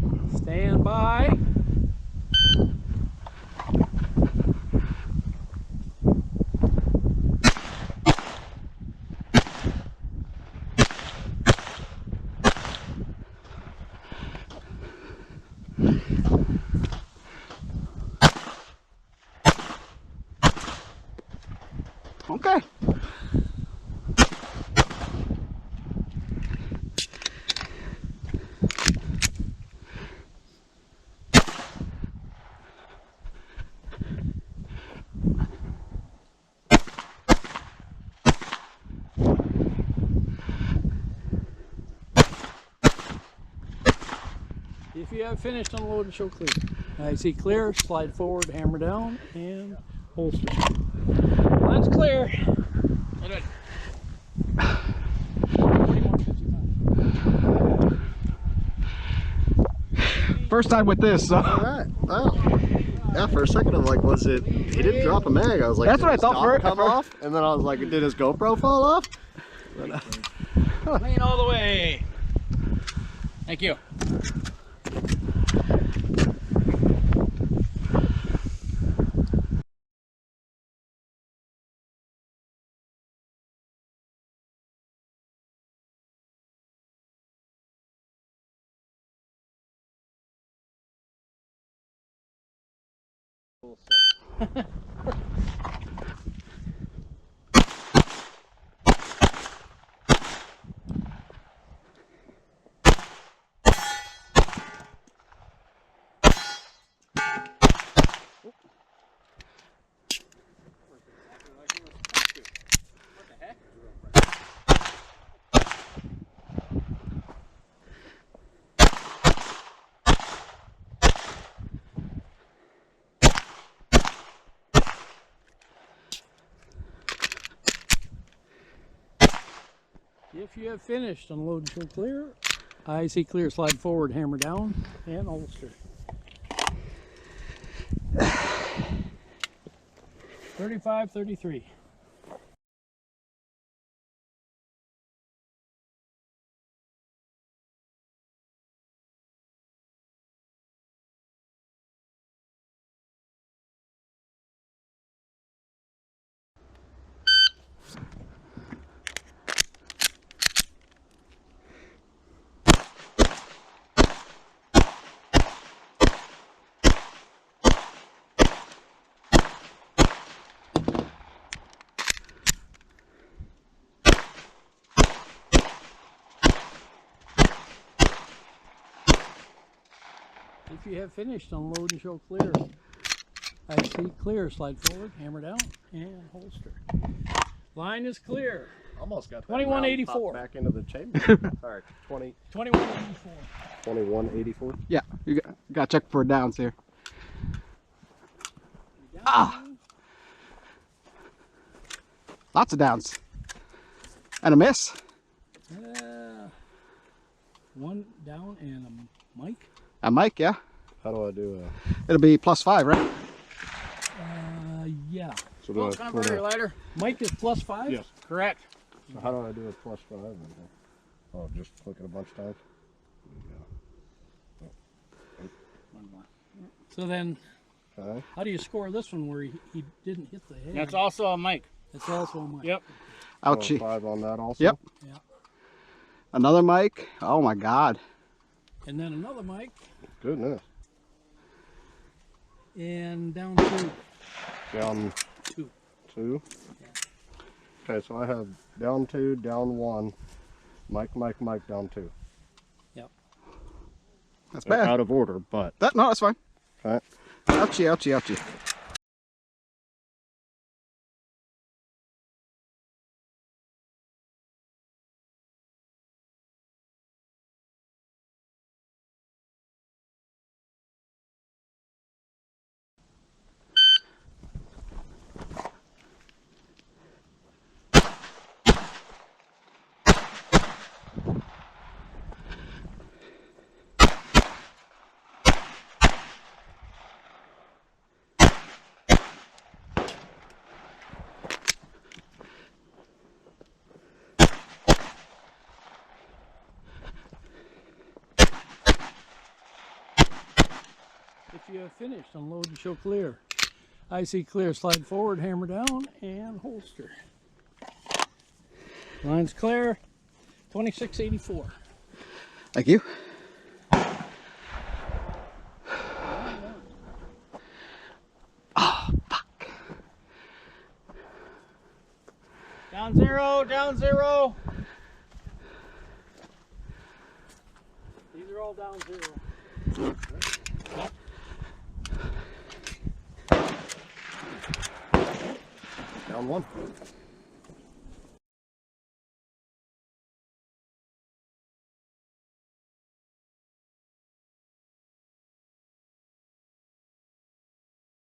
Yeah. Stand by. Okay. If you have finished, unload and show clear. I see clear, slide forward, hammer down, and holster. Line's clear. Good. 41.55. First time with this, so. Alright, well. Yeah, for a second I'm like, was it, he didn't drop a mag. I was like, That's what I thought for for it. come off? And then I was like, did his GoPro fall off? Lean all the way. Thank you. If you have finished, unload and show clear. I see clear, slide forward, hammer down, and holster. 35.33. If you have finished, unload and show clear. I see clear, slide forward, hammer down, and holster. Line is clear. Almost got 21.84. back into the chamber. Sorry, 21.84. 21.84. Yeah, you got to check for downs here. Ah! Lots of downs. And a miss. One down and a mic. A mic, yeah. How do I do It'll be +5, right? Yeah. So Well, it's kind of very lighter. Mic is +5? Yes. Correct. So how do I do a +5? Oh, just click it a bunch of times? So then, Okay. how do you score this one where he didn't hit the head? That's also a mic. It's also a mic. Yep. Ouchie. 5 on that also? Yep. Yeah. Another mic. Oh my God. And then another mic. Goodness. And down 2. Down 2. 2? Okay, so I have down 2, down 1, mic, down 2. Yep. That's bad. Out of order, but. No, that's fine. Okay. Ouchie, ouchie, ouchie. you have finished, unload and show clear. I see clear, slide forward, hammer down, and holster. Line's clear, 2684. Thank you. Oh, fuck. Down zero, down zero. These are all down zero. Down one.